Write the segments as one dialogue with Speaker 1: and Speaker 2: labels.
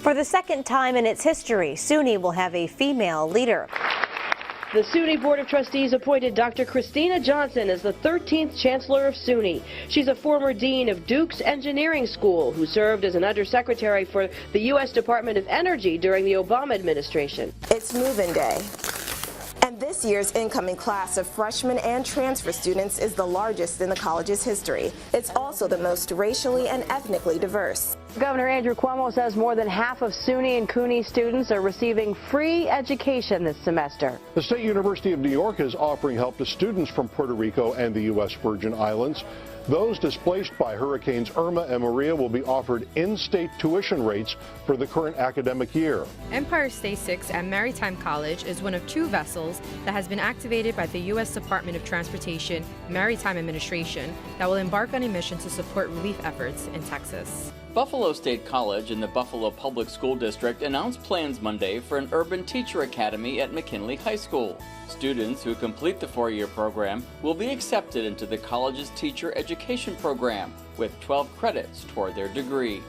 Speaker 1: For the second time in its history, SUNY will have a female leader.
Speaker 2: The SUNY Board of Trustees appointed Dr. Kristina Johnson as the 13th Chancellor of SUNY. She's a former dean of Duke's Engineering School who served as an undersecretary for the U.S. Department of Energy during the Obama administration.
Speaker 3: It's move-in day. And this year's incoming class of freshmen and transfer students is the largest in the college's history. It's also the most racially and ethnically diverse.
Speaker 2: Governor Andrew Cuomo says more than half of SUNY and CUNY students are receiving free education this semester.
Speaker 4: The State University of New York is offering help to students from Puerto Rico and the U.S. Virgin Islands. Those displaced by Hurricanes Irma and Maria will be offered in-state tuition rates for the current academic year.
Speaker 5: Empire State 6 at Maritime College is one of 2 vessels that has been activated by the U.S. Department of Transportation Maritime Administration that will embark on a mission to support relief efforts in Texas.
Speaker 6: Buffalo State College in the Buffalo Public School District announced plans Monday for an urban teacher academy at McKinley High School. Students who complete the 4-year program will be accepted into the college's teacher education program with 12 credits toward their degree.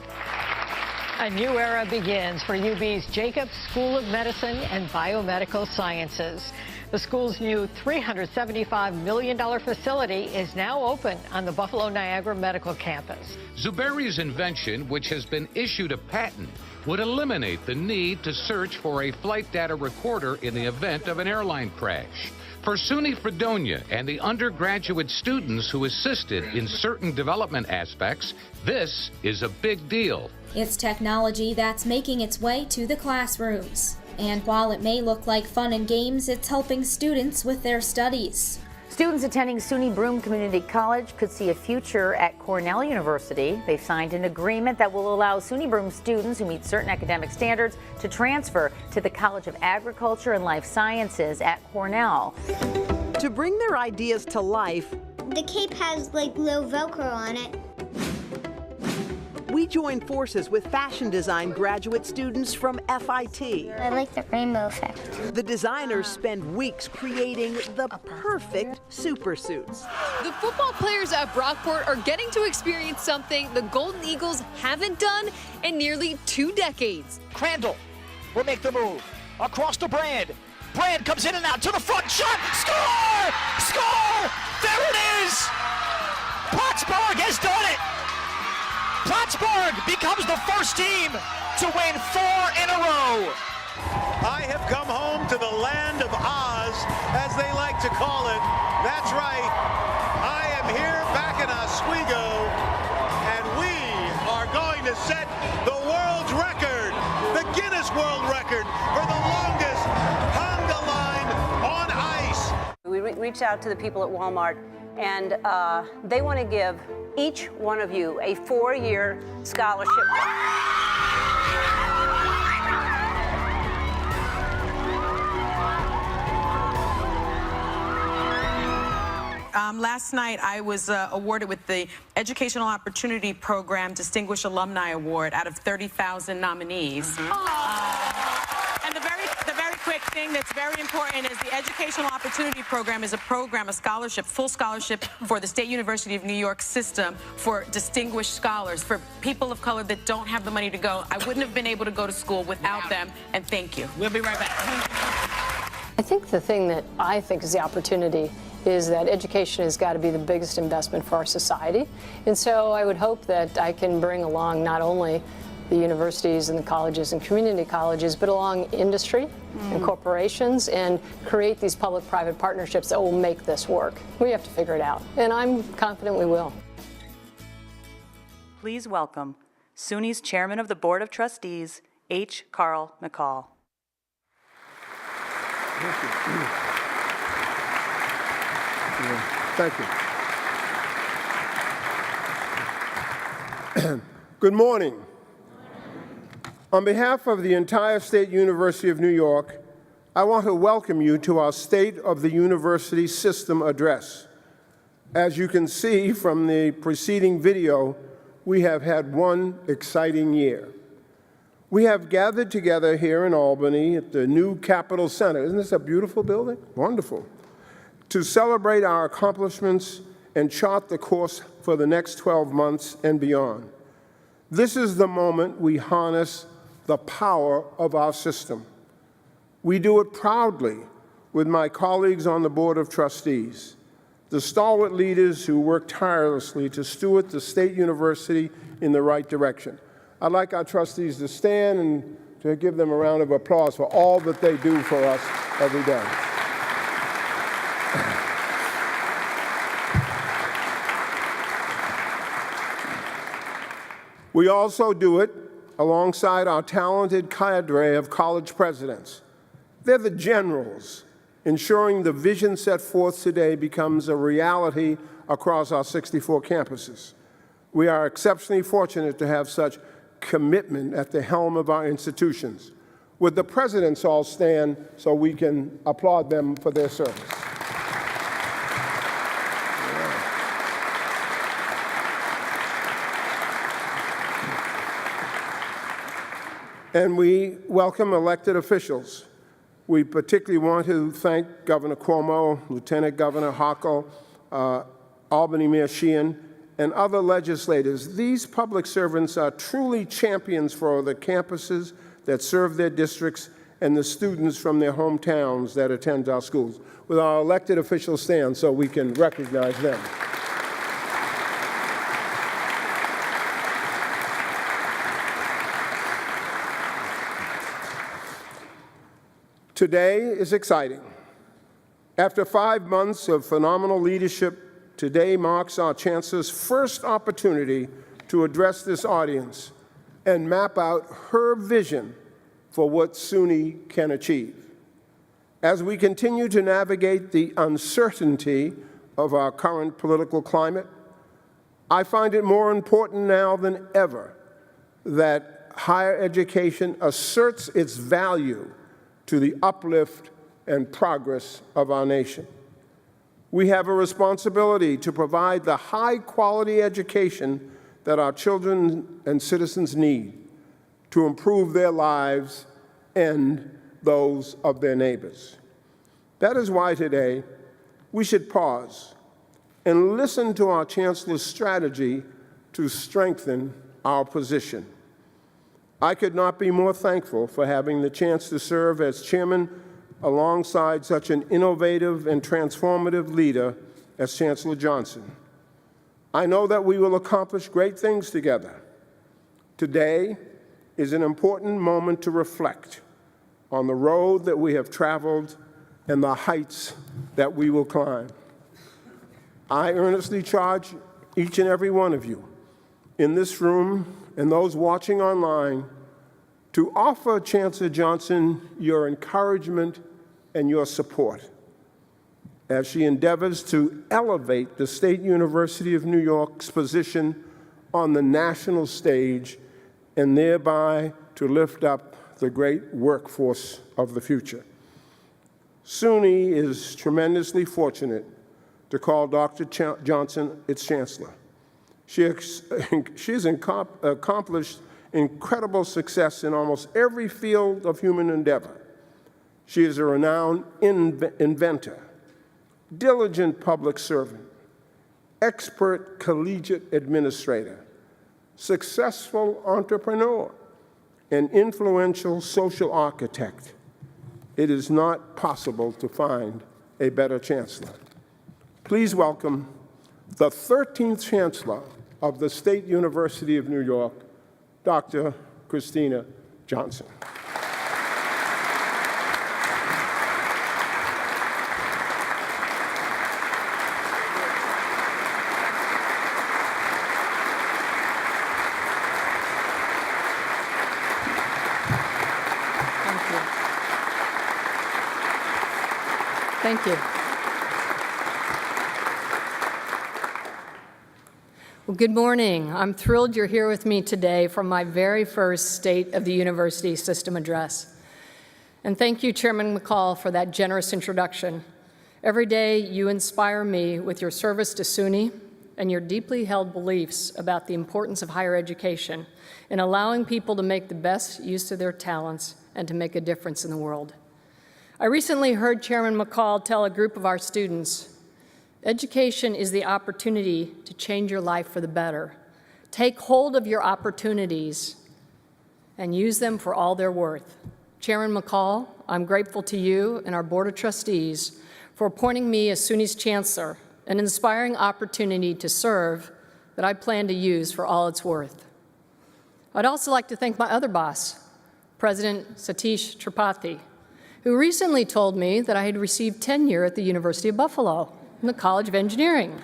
Speaker 7: A new era begins for UB's Jacobs School of Medicine and Biomedical Sciences. The school's new $375 million facility is now open on the Buffalo Niagara Medical Campus.
Speaker 8: Zuberi's invention, which has been issued a patent, would eliminate the need to search for a flight data recorder in the event of an airline crash. For SUNY Fredonia and the undergraduate students who assisted in certain development aspects, this is a big deal.
Speaker 9: It's technology that's making its way to the classrooms. And while it may look like fun and games, it's helping students with their studies.
Speaker 1: Students attending SUNY Broome Community College could see a future at Cornell University. They've signed an agreement that will allow SUNY Broome students who meet certain academic standards to transfer to the College of Agriculture and Life Sciences at Cornell.
Speaker 10: To bring their ideas to life,
Speaker 11: the cape has like little Velcro on it.
Speaker 10: We join forces with fashion design graduate students from FIT.
Speaker 11: I like the rainbow effect.
Speaker 10: The designers spend weeks creating the perfect super suits.
Speaker 12: The football players at Brockport are getting to experience something the Golden Eagles haven't done in nearly 2 decades.
Speaker 13: Crandall will make the move across to Brand. Brand comes in and out to the front, shot, score! Score! There it is! Plattsburgh has done it! Plattsburgh becomes the first team to win 4 in a row.
Speaker 14: I have come home to the land of Oz, as they like to call it. That's right. I am here back in Oswego, and we are going to set the world's record, the Guinness World Record, for the longest conga line on ice.
Speaker 15: We reached out to the people at Walmart, and they want to give each one of you a 4-year scholarship.
Speaker 16: Last night, I was awarded with the Educational Opportunity Program Distinguished Alumni Award out of 30,000 nominees. And the very quick thing that's very important is the Educational Opportunity Program is a program, a scholarship, full scholarship for the State University of New York system for distinguished scholars, for people of color that don't have the money to go. I wouldn't have been able to go to school without them, and thank you. We'll be right back.
Speaker 17: I think the thing that I think is the opportunity is that education has got to be the biggest investment for our society. And so I would hope that I can bring along not only the universities and the colleges and community colleges, but along industry and corporations, and create these public-private partnerships that will make this work. We have to figure it out, and I'm confident we will.
Speaker 18: Please welcome SUNY's Chairman of the Board of Trustees, H. Carl McCall.
Speaker 19: Thank you. Good morning. On behalf of the entire State University of New York, I want to welcome you to our State of the University System address. As you can see from the preceding video, we have had one exciting year. We have gathered together here in Albany at the new Capital Center. Isn't this a beautiful building? Wonderful. To celebrate our accomplishments and chart the course for the next 12 months and beyond. This is the moment we harness the power of our system. We do it proudly with my colleagues on the Board of Trustees, the stalwart leaders who work tirelessly to steward the State University in the right direction. I'd like our trustees to stand and to give them a round of applause for all that they do for us every day. We also do it alongside our talented cadre of college presidents. They're the generals, ensuring the vision set forth today becomes a reality across our 64 campuses. We are exceptionally fortunate to have such commitment at the helm of our institutions. Would the presidents all stand so we can applaud them for their service? And we welcome elected officials. We particularly want to thank Governor Cuomo, Lieutenant Governor Hochul, Albany Mayor Sheehan, and other legislators. These public servants are truly champions for the campuses that serve their districts and the students from their hometowns that attend our schools. Will our elected officials stand so we can recognize them? Today is exciting. After 5 months of phenomenal leadership, today marks our Chancellor's first opportunity to address this audience and map out her vision for what SUNY can achieve. As we continue to navigate the uncertainty of our current political climate, I find it more important now than ever that higher education asserts its value to the uplift and progress of our nation. We have a responsibility to provide the high-quality education that our children and citizens need to improve their lives and those of their neighbors. That is why today we should pause and listen to our Chancellor's strategy to strengthen our position. I could not be more thankful for having the chance to serve as chairman alongside such an innovative and transformative leader as Chancellor Johnson. I know that we will accomplish great things together. Today is an important moment to reflect on the road that we have traveled and the heights that we will climb. I earnestly charge each and every one of you in this room and those watching online to offer Chancellor Johnson your encouragement and your support as she endeavors to elevate the State University of New York's position on the national stage and thereby to lift up the great workforce of the future. SUNY is tremendously fortunate to call Dr. Johnson its Chancellor. She has accomplished incredible success in almost every field of human endeavor. She is a renowned inventor, diligent public servant, expert collegiate administrator, successful entrepreneur, and influential social architect. It is not possible to find a better chancellor. Please welcome the 13th Chancellor of the State University of New York, Dr. Kristina Johnson.
Speaker 17: Thank you. Well, good morning. I'm thrilled you're here with me today for my very first State of the University System address. And thank you, Chairman McCall, for that generous introduction. Every day, you inspire me with your service to SUNY and your deeply held beliefs about the importance of higher education in allowing people to make the best use of their talents and to make a difference in the world. I recently heard Chairman McCall tell a group of our students, education is the opportunity to change your life for the better. Take hold of your opportunities and use them for all they're worth. Chairman McCall, I'm grateful to you and our Board of Trustees for appointing me as SUNY's Chancellor, an inspiring opportunity to serve that I plan to use for all it's worth. I'd also like to thank my other boss, President Satish Tripathi, who recently told me that I had received tenure at the University of Buffalo in the College of Engineering.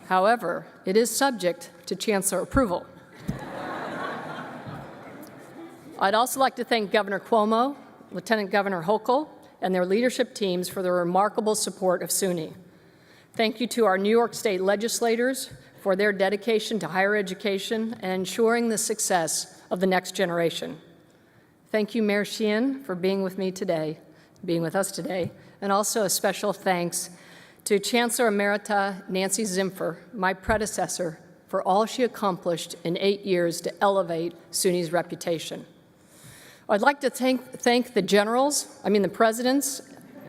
Speaker 17: However, it is subject to Chancellor approval. I'd also like to thank Governor Cuomo, Lieutenant Governor Hochul, and their leadership teams for their remarkable support of SUNY. Thank you to our New York State legislators for their dedication to higher education and ensuring the success of the next generation. Thank you, Mayor Sheehan, for being with us today, and also a special thanks to Chancellor Emerita Nancy Zimpher, my predecessor, for all she accomplished in 8 years to elevate SUNY's reputation. I'd like to thank the presidents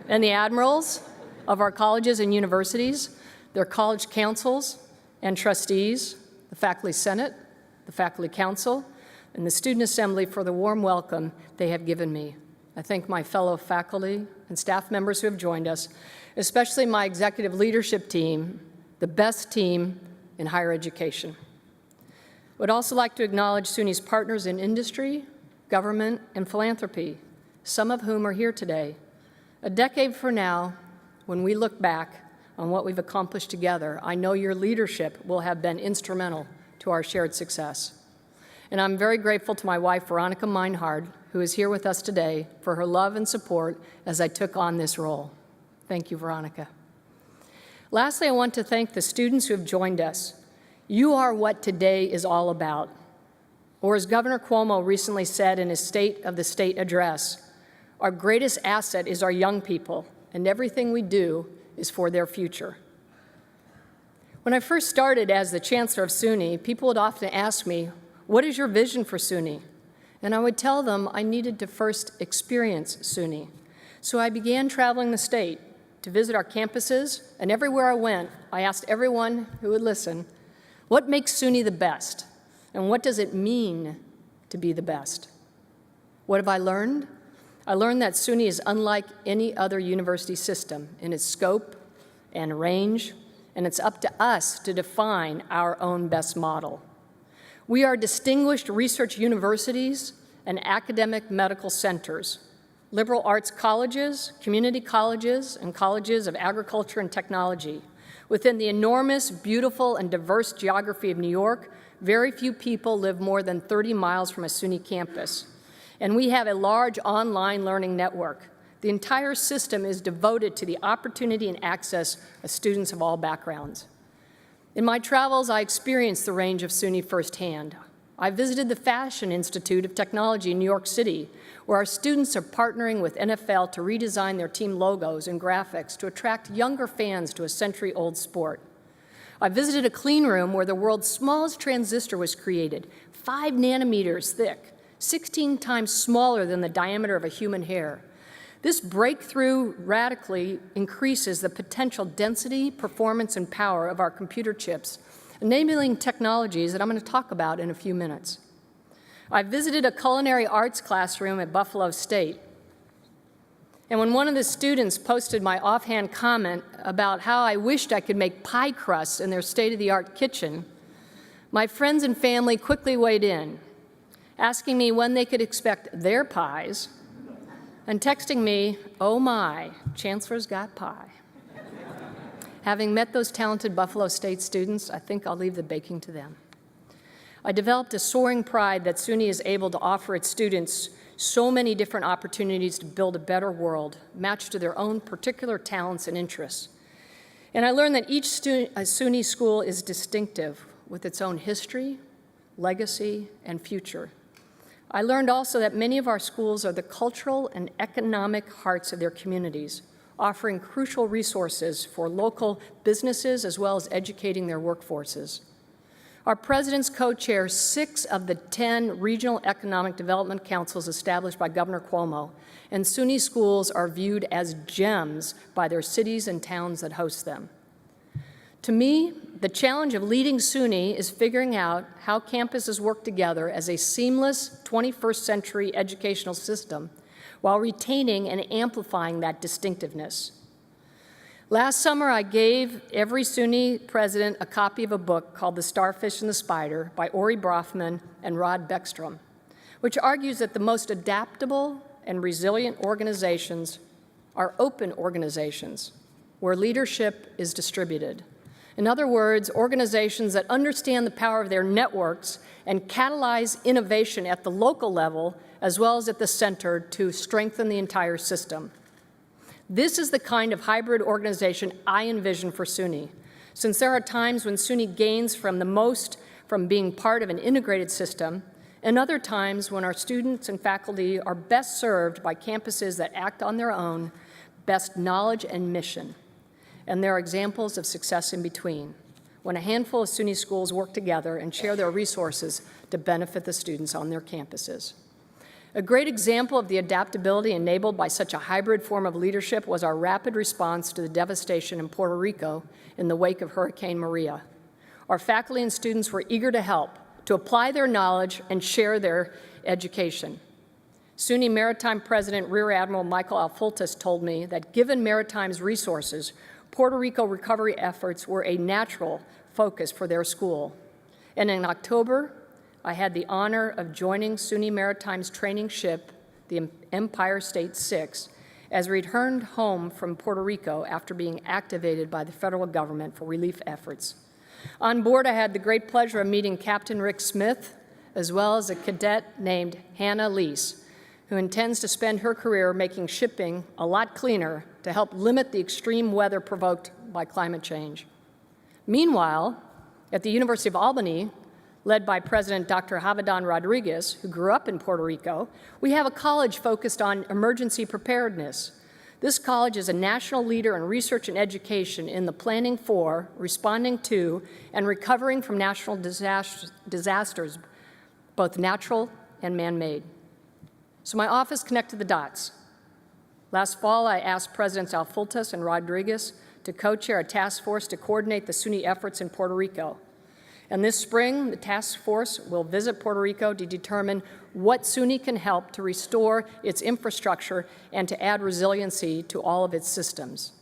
Speaker 17: and the admirals of our colleges and universities, their college councils and trustees, the faculty senate, the faculty council, and the student assembly for the warm welcome they have given me. I thank my fellow faculty and staff members who have joined us, especially my executive leadership team, the best team in higher education. I would also like to acknowledge SUNY's partners in industry, government, and philanthropy, some of whom are here today. A decade from now, when we look back on what we've accomplished together, I know your leadership will have been instrumental to our shared success. And I'm very grateful to my wife, Veronica Meinhard, who is here with us today, for her love and support as I took on this role. Thank you, Veronica. Lastly, I want to thank the students who have joined us. You are what today is all about. Or as Governor Cuomo recently said in his State of the State address, our greatest asset is our young people, and everything we do is for their future. When I first started as the Chancellor of SUNY, people would often ask me, what is your vision for SUNY? And I would tell them I needed to first experience SUNY. So I began traveling the state to visit our campuses, and everywhere I went, I asked everyone who would listen, what makes SUNY the best? And what does it mean to be the best? What have I learned? I learned that SUNY is unlike any other university system in its scope and range, and it's up to us to define our own best model. We are distinguished research universities and academic medical centers, liberal arts colleges, community colleges, and colleges of agriculture and technology. Within the enormous, beautiful, and diverse geography of New York, very few people live more than 30 miles from a SUNY campus. And we have a large online learning network. The entire system is devoted to the opportunity and access of students of all backgrounds. In my travels, I experienced the range of SUNY firsthand. I visited the Fashion Institute of Technology in New York City, where our students are partnering with NFL to redesign their team logos and graphics to attract younger fans to a century-old sport. I visited a clean room where the world's smallest transistor was created, 5 nanometers thick, 16 times smaller than the diameter of a human hair. This breakthrough radically increases the potential density, performance, and power of our computer chips, enabling technologies that I'm going to talk about in a few minutes. I visited a culinary arts classroom at Buffalo State. And when one of the students posted my offhand comment about how I wished I could make pie crusts in their state-of-the-art kitchen, my friends and family quickly weighed in, asking me when they could expect their pies, and texting me, oh my, Chancellor's got pie. Having met those talented Buffalo State students, I think I'll leave the baking to them. I developed a soaring pride that SUNY is able to offer its students so many different opportunities to build a better world, matched to their own particular talents and interests. And I learned that each SUNY school is distinctive with its own history, legacy, and future. I learned also that many of our schools are the cultural and economic hearts of their communities, offering crucial resources for local businesses as well as educating their workforces. Our presidents co-chair 6 of the 10 regional economic development councils established by Governor Cuomo, and SUNY schools are viewed as gems by their cities and towns that host them. To me, The challenge of leading SUNY is figuring out how campuses work together as a seamless 21st century educational system while retaining and amplifying that distinctiveness. Last summer, I gave every SUNY president a copy of a book called The Starfish and the Spider by Ori Brofman and Rod Beckstrom, which argues that the most adaptable and resilient organizations are open organizations where leadership is distributed. In other words, organizations that understand the power of their networks and catalyze innovation at the local level as well as at the center to strengthen the entire system. This is the kind of hybrid organization I envision for SUNY, since there are times when SUNY gains from being part of an integrated system, and other times when our students and faculty are best served by campuses that act on their own best knowledge and mission. And there are examples of success in between, when a handful of SUNY schools work together and share their resources to benefit the students on their campuses. A great example of the adaptability enabled by such a hybrid form of leadership was our rapid response to the devastation in Puerto Rico in the wake of Hurricane Maria. Our faculty and students were eager to help, to apply their knowledge and share their education. SUNY Maritime President Rear Admiral Michael Alfultas told me that given Maritime's resources, Puerto Rico recovery efforts were a natural focus for their school. And in October, I had the honor of joining SUNY Maritime's training ship, the Empire State 6, as we returned home from Puerto Rico after being activated by the federal government for relief efforts. On board, I had the great pleasure of meeting Captain Rick Smith, as well as a cadet named Hannah Lease, who intends to spend her career making shipping a lot cleaner to help limit the extreme weather provoked by climate change. Meanwhile, at the University of Albany, led by President Dr. Javidan Rodriguez, who grew up in Puerto Rico, we have a college focused on emergency preparedness. This college is a national leader in research and education in the planning for, responding to, and recovering from national disasters, both natural and man-made. So my office connected the dots. Last fall, I asked Presidents Alfultas and Rodriguez to co-chair a task force to coordinate the SUNY efforts in Puerto Rico. And this spring, the task force will visit Puerto Rico to determine what SUNY can help to restore its infrastructure and to add resiliency to all of its systems.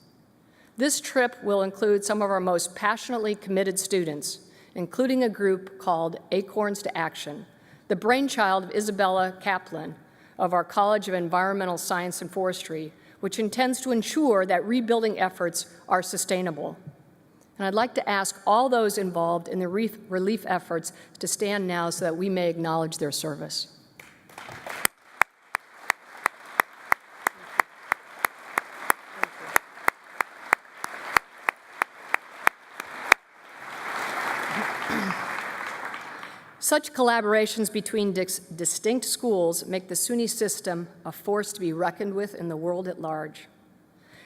Speaker 17: This trip will include some of our most passionately committed students, including a group called Acorns to Action, the brainchild of Isabella Kaplan of our College of Environmental Science and Forestry, which intends to ensure that rebuilding efforts are sustainable. And I'd like to ask all those involved in the relief efforts to stand now so that we may acknowledge their service. Such collaborations between distinct schools make the SUNY system a force to be reckoned with in the world at large.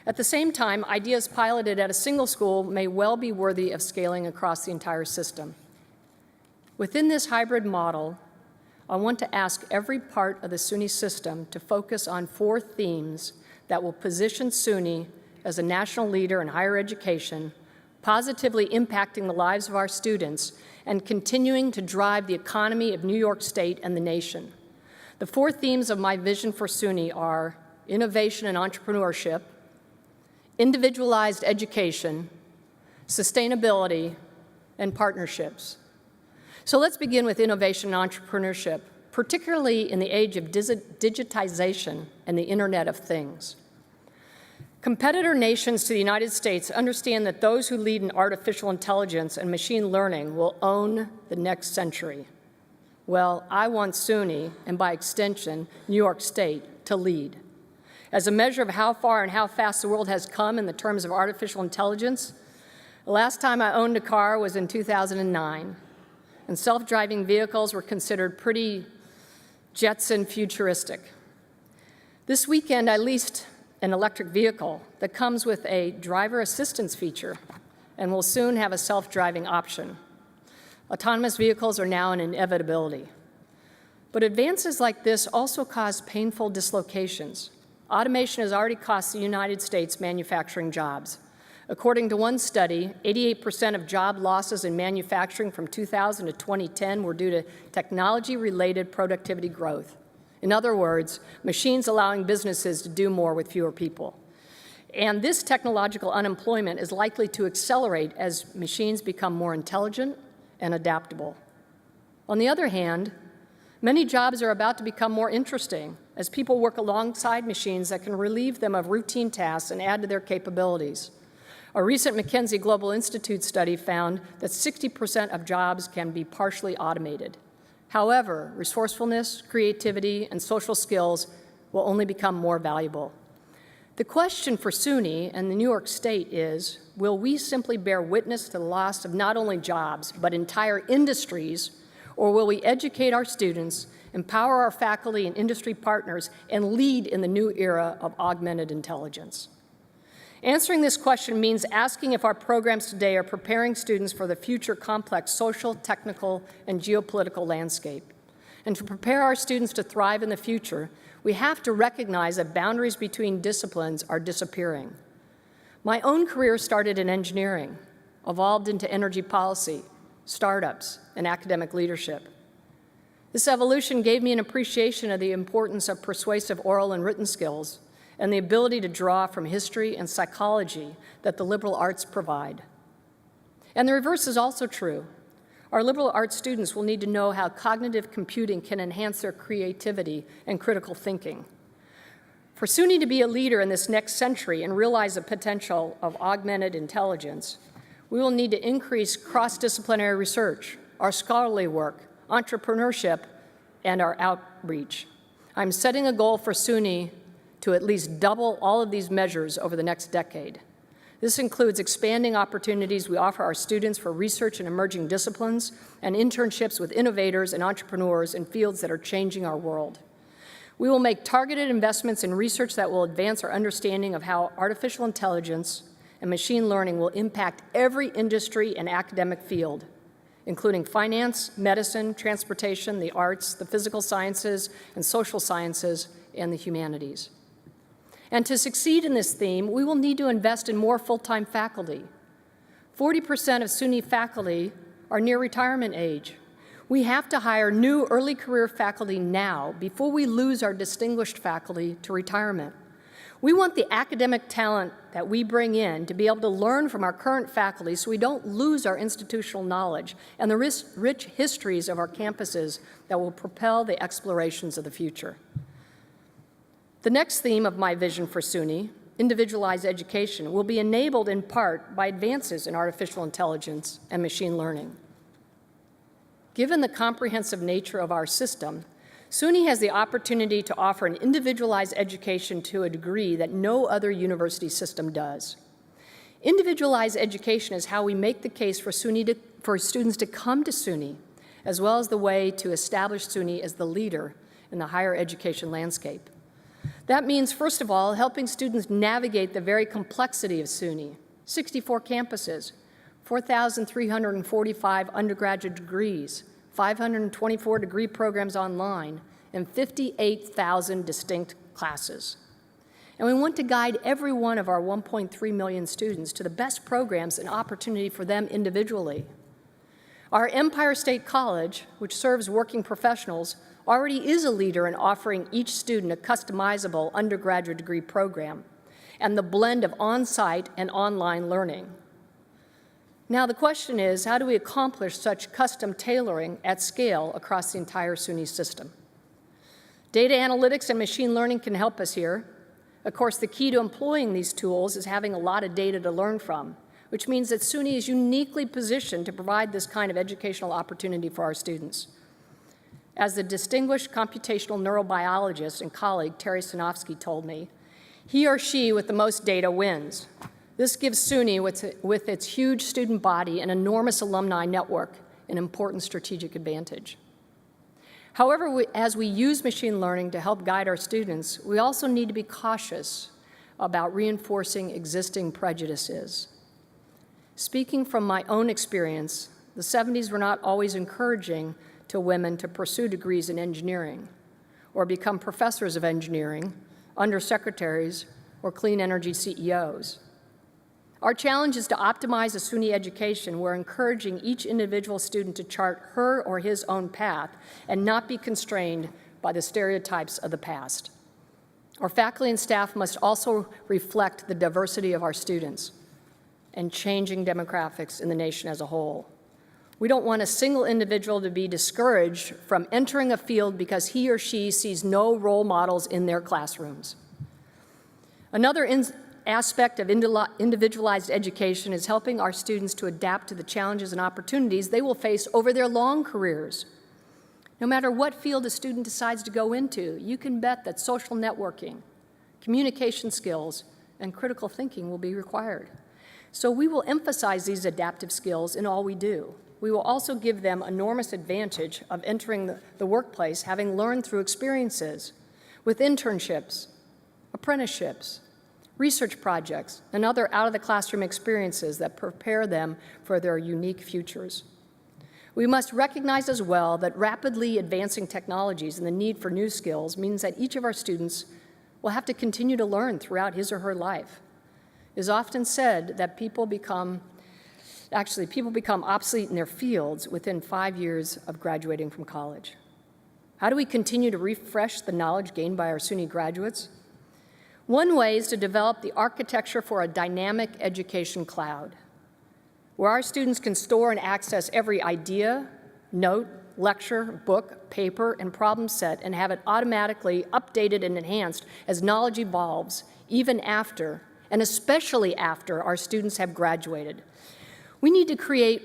Speaker 17: At the same time, ideas piloted at a single school may well be worthy of scaling across the entire system. Within this hybrid model, I want to ask every part of the SUNY system to focus on 4 themes that will position SUNY as a national leader in higher education, positively impacting the lives of our students, and continuing to drive the economy of New York State and the nation. The 4 themes of my vision for SUNY are innovation and entrepreneurship, individualized education, sustainability, and partnerships. So let's begin with innovation and entrepreneurship, particularly in the age of digitization and the Internet of Things. Competitor nations to the United States understand that those who lead in artificial intelligence and machine learning will own the next century. Well, I want SUNY, and by extension, New York State, to lead. As a measure of how far and how fast the world has come in the terms of artificial intelligence, the last time I owned a car was in 2009, and self-driving vehicles were considered pretty Jetson futuristic. This weekend, I leased an electric vehicle that comes with a driver assistance feature and will soon have a self-driving option. Autonomous vehicles are now an inevitability. But advances like this also cause painful dislocations. Automation has already cost the United States manufacturing jobs. According to one study, 88% of job losses in manufacturing from 2000 to 2010 were due to technology-related productivity growth. In other words, machines allowing businesses to do more with fewer people. And this technological unemployment is likely to accelerate as machines become more intelligent and adaptable. On the other hand, many jobs are about to become more interesting as people work alongside machines that can relieve them of routine tasks and add to their capabilities. A recent McKinsey Global Institute study found that 60% of jobs can be partially automated. However, resourcefulness, creativity, and social skills will only become more valuable. The question for SUNY and the New York State is, will we simply bear witness to the loss of not only jobs, but entire industries, or will we educate our students, empower our faculty and industry partners, and lead in the new era of augmented intelligence? Answering this question means asking if our programs today are preparing students for the future complex social, technical, and geopolitical landscape. And to prepare our students to thrive in the future, we have to recognize that boundaries between disciplines are disappearing. My own career started in engineering, evolved into energy policy, startups, and academic leadership. This evolution gave me an appreciation of the importance of persuasive oral and written skills and the ability to draw from history and psychology that the liberal arts provide. And the reverse is also true. Our liberal arts students will need to know how cognitive computing can enhance their creativity and critical thinking. For SUNY to be a leader in this next century and realize the potential of augmented intelligence, we will need to increase cross-disciplinary research, our scholarly work, entrepreneurship, and our outreach. I'm setting a goal for SUNY to at least double all of these measures over the next decade. This includes expanding opportunities we offer our students for research in emerging disciplines and internships with innovators and entrepreneurs in fields that are changing our world. We will make targeted investments in research that will advance our understanding of how artificial intelligence and machine learning will impact every industry and academic field, including finance, medicine, transportation, the arts, the physical sciences, and social sciences, and the humanities. And to succeed in this theme, we will need to invest in more full-time faculty. 40% of SUNY faculty are near retirement age. We have to hire new early career faculty now before we lose our distinguished faculty to retirement. We want the academic talent that we bring in to be able to learn from our current faculty so we don't lose our institutional knowledge and the rich histories of our campuses that will propel the explorations of the future. The next theme of my vision for SUNY, individualized education, will be enabled in part by advances in artificial intelligence and machine learning. Given the comprehensive nature of our system, SUNY has the opportunity to offer an individualized education to a degree that no other university system does. Individualized education is how we make the case for students to come to SUNY, as well as the way to establish SUNY as the leader in the higher education landscape. That means, first of all, helping students navigate the very complexity of SUNY, 64 campuses, 4,345 undergraduate degrees, 524 degree programs online, and 58,000 distinct classes. And we want to guide every one of our 1.3 million students to the best programs and opportunity for them individually. Our Empire State College, which serves working professionals, already is a leader in offering each student a customizable undergraduate degree program and the blend of on-site and online learning. Now the question is, how do we accomplish such custom tailoring at scale across the entire SUNY system? Data analytics and machine learning can help us here. Of course, the key to employing these tools is having a lot of data to learn from, which means that SUNY is uniquely positioned to provide this kind of educational opportunity for our students. As the distinguished computational neurobiologist and colleague Terry Sinofsky told me, he or she with the most data wins. This gives SUNY, with its huge student body and enormous alumni network, an important strategic advantage. However, as we use machine learning to help guide our students, we also need to be cautious about reinforcing existing prejudices. Speaking from my own experience, the 70s were not always encouraging to women to pursue degrees in engineering or become professors of engineering, undersecretaries, or clean energy CEOs. Our challenge is to optimize a SUNY education where encouraging each individual student to chart her or his own path and not be constrained by the stereotypes of the past. Our faculty and staff must also reflect the diversity of our students and changing demographics in the nation as a whole. We don't want a single individual to be discouraged from entering a field because he or she sees no role models in their classrooms. Another aspect of individualized education is helping our students to adapt to the challenges and opportunities they will face over their long careers. No matter what field a student decides to go into, you can bet that social networking, communication skills, and critical thinking will be required. So we will emphasize these adaptive skills in all we do. We will also give them enormous advantage of entering the workplace, having learned through experiences with internships, apprenticeships, research projects, and other out-of-the-classroom experiences that prepare them for their unique futures. We must recognize as well that rapidly advancing technologies and the need for new skills means that each of our students will have to continue to learn throughout his or her life. It is often said that people become obsolete in their fields within 5 years of graduating from college. How do we continue to refresh the knowledge gained by our SUNY graduates? One way is to develop the architecture for a dynamic education cloud, where our students can store and access every idea, note, lecture, book, paper, and problem set and have it automatically updated and enhanced as knowledge evolves, even after, and especially after, our students have graduated. We need to create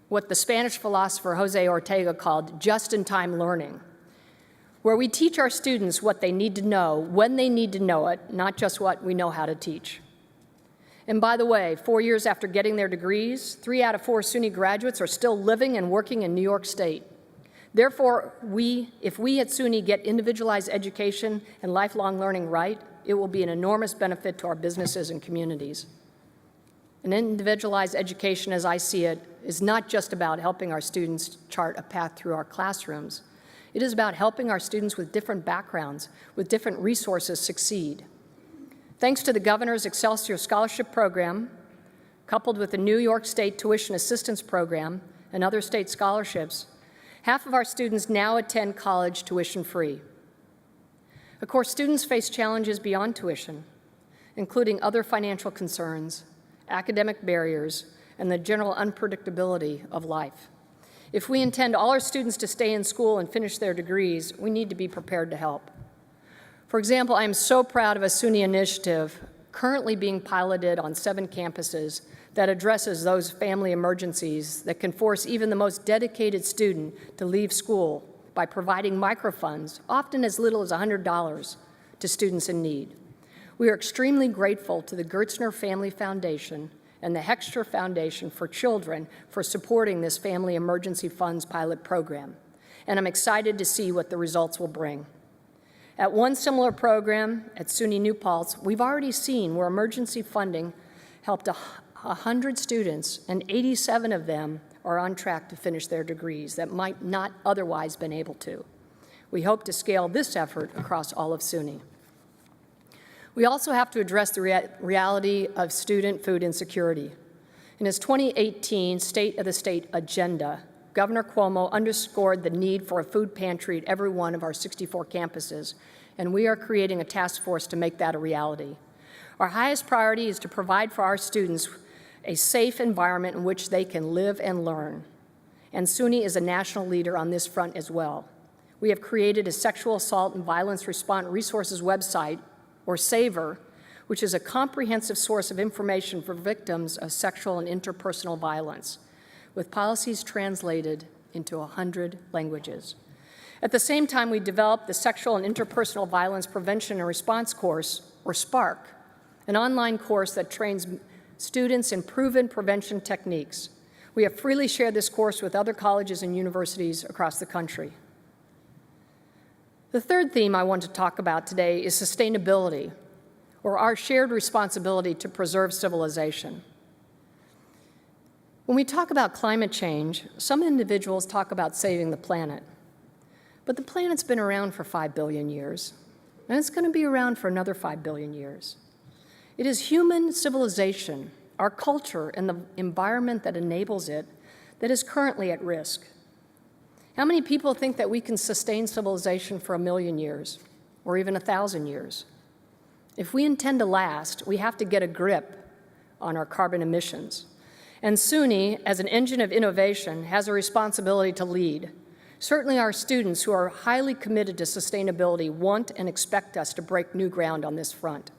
Speaker 17: what the Spanish philosopher Jose Ortega called just-in-time learning, where we teach our students what they need to know, when they need to know it, not just what we know how to teach. And by the way, 4 years after getting their degrees, 3 out of 4 SUNY graduates are still living and working in New York State. Therefore, if we at SUNY get individualized education and lifelong learning right, it will be an enormous benefit to our businesses and communities. An individualized education, as I see it, is not just about helping our students chart a path through our classrooms. It is about helping our students with different backgrounds, with different resources succeed. Thanks to the Governor's Excelsior Scholarship Program, coupled with the New York State Tuition Assistance Program and other state scholarships, half of our students now attend college tuition-free. Of course, students face challenges beyond tuition, including other financial concerns, academic barriers, and the general unpredictability of life. If we intend all our students to stay in school and finish their degrees, we need to be prepared to help. For example, I am so proud of a SUNY initiative currently being piloted on 7 campuses that addresses those family emergencies that can force even the most dedicated student to leave school by providing microfunds, often as little as $100, to students in need. We are extremely grateful to the Gertzner Family Foundation and the Heckscher Foundation for Children for supporting this Family Emergency Funds pilot program, and I'm excited to see what the results will bring. At one similar program at SUNY New Paltz, we've already seen where emergency funding helped 100 students, and 87 of them are on track to finish their degrees that might not otherwise been able to. We hope to scale this effort across all of SUNY. We also have to address the reality of student food insecurity. In his 2018 State of the State agenda, Governor Cuomo underscored the need for a food pantry at every one of our 64 campuses, and we are creating a task force to make that a reality. Our highest priority is to provide for our students a safe environment in which they can live and learn. And SUNY is a national leader on this front as well. We have created a Sexual Assault and Violence Response Resources website, or SAVER, which is a comprehensive source of information for victims of sexual and interpersonal violence, with policies translated into 100 languages. At the same time, we developed the Sexual and Interpersonal Violence Prevention and Response course, or SPARC, an online course that trains students in proven prevention techniques. We have freely shared this course with other colleges and universities across the country. The third theme I want to talk about today is sustainability, or our shared responsibility to preserve civilization. When we talk about climate change, some individuals talk about saving the planet. But the planet's been around for 5 billion years, and it's going to be around for another 5 billion years. It is human civilization our culture, and the environment that enables it that is currently at risk. How many people think that we can sustain civilization for 1,000,000 years or even 1,000 years? If we intend to last, we have to get a grip on our carbon emissions. And SUNY, as an engine of innovation, has a responsibility to lead. Certainly our students who are highly committed to sustainability want and expect us to break new ground on this front.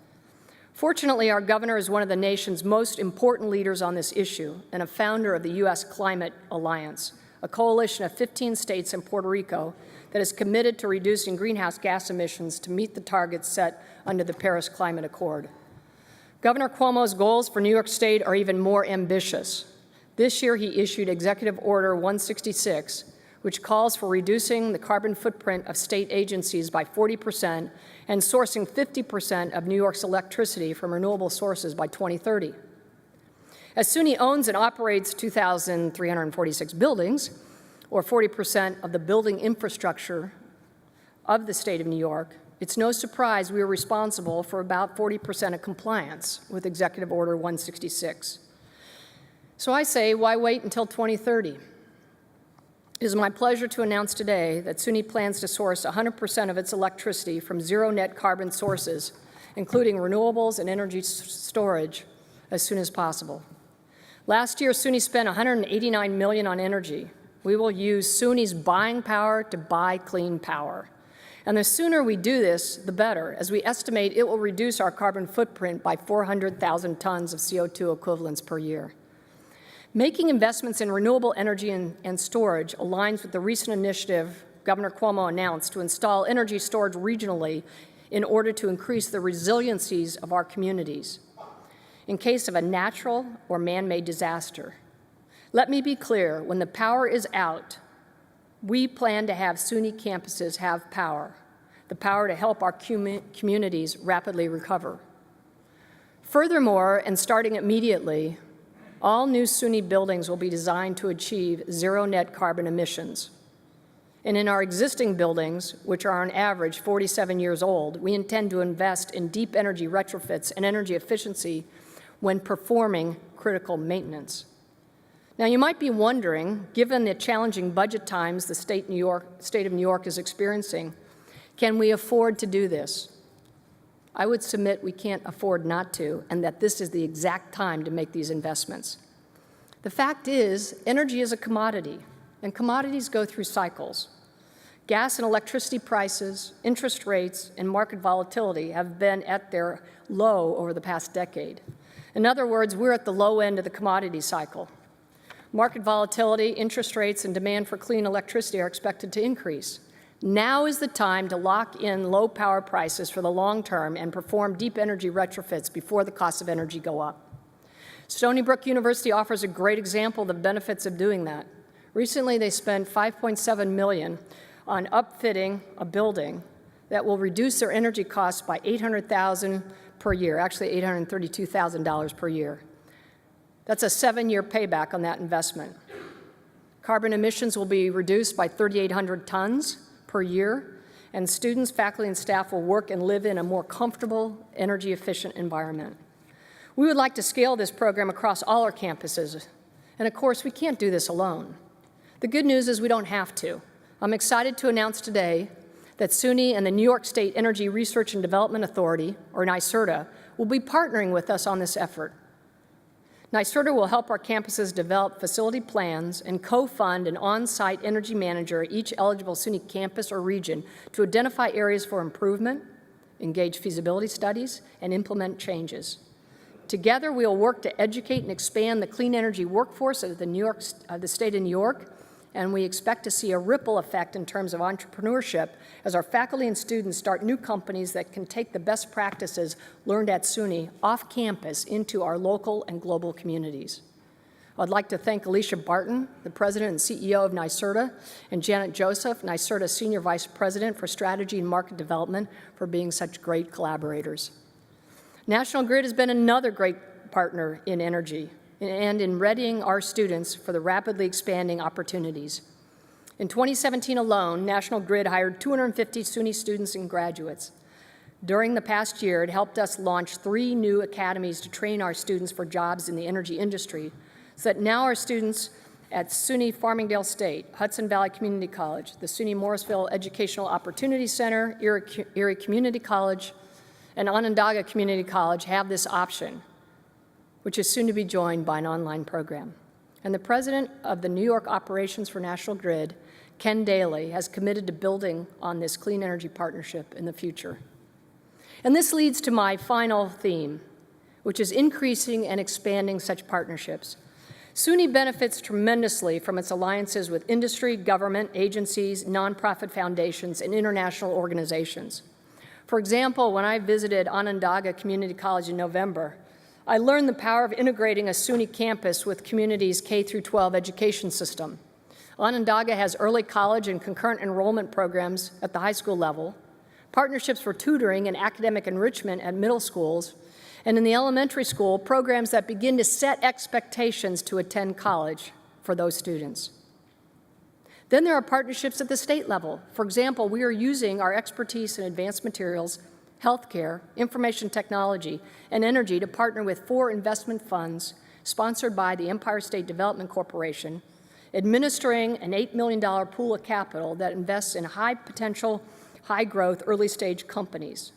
Speaker 17: Fortunately, our governor is one of the nation's most important leaders on this issue and a founder of the U.S. Climate Alliance, a coalition of 15 states and Puerto Rico that is committed to reducing greenhouse gas emissions to meet the targets set under the Paris Climate Accord. Governor Cuomo's goals for New York State are even more ambitious. This year, he issued Executive Order 166, which calls for reducing the carbon footprint of state agencies by 40% and sourcing 50% of New York's electricity from renewable sources by 2030. As SUNY owns and operates 2,346 buildings, or 40% of the building infrastructure of the state of New York, it's no surprise we are responsible for about 40% of compliance with Executive Order 166. So I say, why wait until 2030? It is my pleasure to announce today that SUNY plans to source 100% of its electricity from zero net carbon sources, including renewables and energy storage, as soon as possible. Last year, SUNY spent $189 million on energy. We will use SUNY's buying power to buy clean power. And the sooner we do this, the better, as we estimate it will reduce our carbon footprint by 400,000 tons of CO2 equivalents per year. Making investments in renewable energy and storage aligns with the recent initiative Governor Cuomo announced to install energy storage regionally in order to increase the resiliencies of our communities in case of a natural or man-made disaster. Let me be clear, when the power is out, we plan to have SUNY campuses have power, the power to help our communities rapidly recover. Furthermore, and starting immediately, all new SUNY buildings will be designed to achieve zero net carbon emissions. And in our existing buildings, which are on average 47 years old, we intend to invest in deep energy retrofits and energy efficiency when performing critical maintenance. Now, you might be wondering, given the challenging budget times the state of New York is experiencing, can we afford to do this? I would submit we can't afford not to, and that this is the exact time to make these investments. The fact is, energy is a commodity, and commodities go through cycles. Gas and electricity prices, interest rates, and market volatility have been at their low over the past decade. In other words, we're at the low end of the commodity cycle. Market volatility, interest rates, and demand for clean electricity are expected to increase. Now is the time to lock in low power prices for the long term and perform deep energy retrofits before the costs of energy go up. Stony Brook University offers a great example of the benefits of doing that. Recently, they spent $5.7 million on upfitting a building that will reduce their energy costs by $800,000 per year, actually $832,000 per year. That's a 7-year payback on that investment. Carbon emissions will be reduced by 3,800 tons per year, and students, faculty, and staff will work and live in a more comfortable, energy-efficient environment. We would like to scale this program across all our campuses, and of course, we can't do this alone. The good news is we don't have to. I'm excited to announce today that SUNY and the New York State Energy Research and Development Authority, or NYSERDA, will be partnering with us on this effort. NYSERDA will help our campuses develop facility plans and co-fund an on-site energy manager at each eligible SUNY campus or region to identify areas for improvement, engage feasibility studies, and implement changes. Together, we will work to educate and expand the clean energy workforce of the state of New York, and we expect to see a ripple effect in terms of entrepreneurship as our faculty and students start new companies that can take the best practices learned at SUNY off campus into our local and global communities. I'd like to thank Alicia Barton, the President and CEO of NYSERDA, and Janet Joseph, NYSERDA Senior Vice President for Strategy and Market Development, for being such great collaborators. National Grid has been another great partner in energy and in readying our students for the rapidly expanding opportunities. In 2017 alone, National Grid hired 250 SUNY students and graduates. During the past year, it helped us launch 3 new academies to train our students for jobs in the energy industry, so that now our students at SUNY Farmingdale State, Hudson Valley Community College, the SUNY Morrisville Educational Opportunity Center, Erie Community College, and Onondaga Community College have this option, which is soon to be joined by an online program. And the president of the New York Operations for National Grid, Ken Daly, has committed to building on this clean energy partnership in the future. And this leads to my final theme, which is increasing and expanding such partnerships. SUNY benefits tremendously from its alliances with industry, government, agencies, nonprofit foundations, and international organizations. For example, when I visited Onondaga Community College in November, I learned the power of integrating a SUNY campus with community's K-12 education system. Onondaga has early college and concurrent enrollment programs at the high school level, partnerships for tutoring and academic enrichment at middle schools, and in the elementary school, programs that begin to set expectations to attend college for those students. Then there are partnerships at the state level. For example, we are using our expertise in advanced materials, healthcare, information technology, and energy to partner with 4 investment funds sponsored by the Empire State Development Corporation, administering an $8 million pool of capital that invests in high-potential, high-growth, early-stage companies.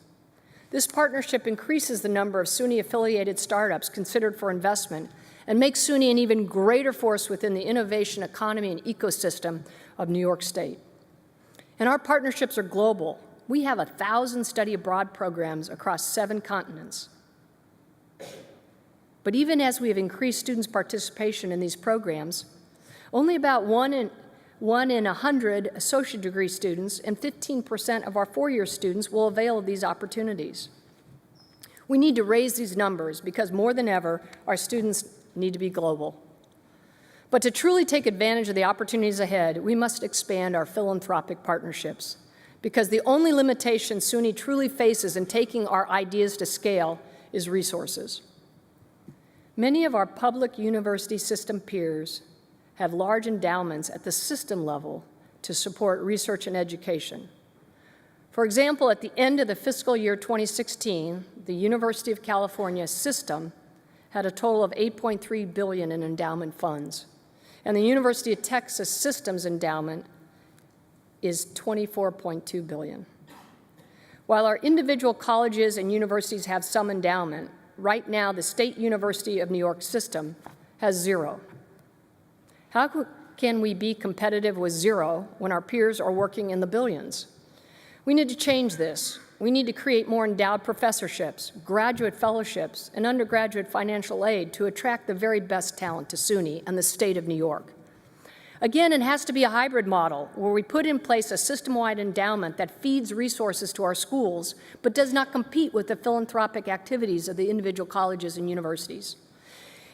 Speaker 17: This partnership increases the number of SUNY-affiliated startups considered for investment and makes SUNY an even greater force within the innovation economy and ecosystem of New York State. And our partnerships are global. We have 1,000 study abroad programs across 7 continents. But even as we have increased students' participation in these programs, only about 1 in 100 associate degree students and 15% of our 4-year students will avail of these opportunities. We need to raise these numbers because more than ever, our students need to be global. But to truly take advantage of the opportunities ahead, we must expand our philanthropic partnerships because the only limitation SUNY truly faces in taking our ideas to scale is resources. Many of our public university system peers have large endowments at the system level to support research and education. For example, at the end of the fiscal year 2016, the University of California system had a total of $8.3 billion in endowment funds, and the University of Texas system's endowment is $24.2 billion. While our individual colleges and universities have some endowment, right now the State University of New York system has 0. How can we be competitive with 0 when our peers are working in the billions? We need to change this. We need to create more endowed professorships, graduate fellowships, and undergraduate financial aid to attract the very best talent to SUNY and the state of New York. Again, it has to be a hybrid model where we put in place a system-wide endowment that feeds resources to our schools but does not compete with the philanthropic activities of the individual colleges and universities.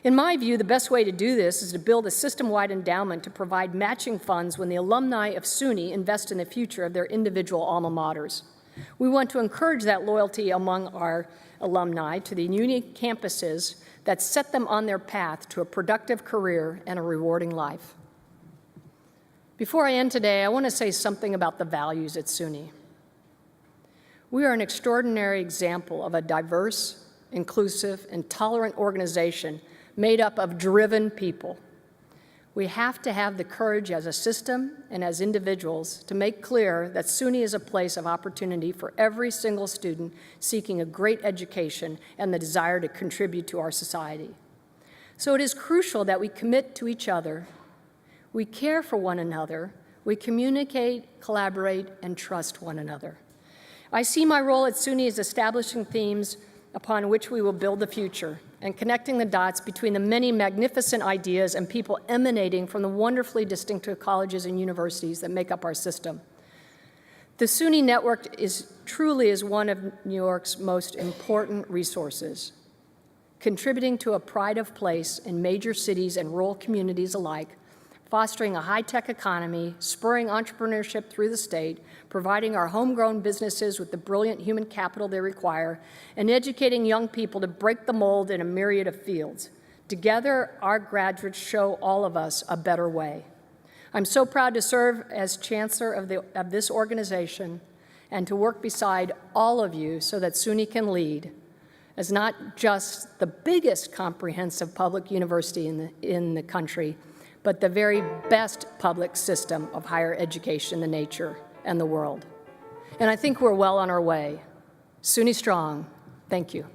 Speaker 17: In my view, the best way to do this is to build a system-wide endowment to provide matching funds when the alumni of SUNY invest in the future of their individual alma maters. We want to encourage that loyalty among our alumni to the unique campuses that set them on their path to a productive career and a rewarding life. Before I end today, I want to say something about the values at SUNY. We are an extraordinary example of a diverse, inclusive, and tolerant organization made up of driven people. We have to have the courage as a system and as individuals to make clear that SUNY is a place of opportunity for every single student seeking a great education and the desire to contribute to our society. So it is crucial that we commit to each other, we care for one another, we communicate, collaborate, and trust one another. I see my role at SUNY as establishing themes upon which we will build the future and connecting the dots between the many magnificent ideas and people emanating from the wonderfully distinctive colleges and universities that make up our system. The SUNY network truly is one of New York's most important resources, contributing to a pride of place in major cities and rural communities alike, fostering a high-tech economy, spurring entrepreneurship through the state, providing our homegrown businesses with the brilliant human capital they require, and educating young people to break the mold in a myriad of fields. Together, our graduates show all of us a better way. I'm so proud to serve as Chancellor of this organization, and to work beside all of you so that SUNY can lead as not just the biggest comprehensive public university in the country, but the very best public system of higher education in nature and the world. And I think we're well on our way. SUNY strong. Thank you.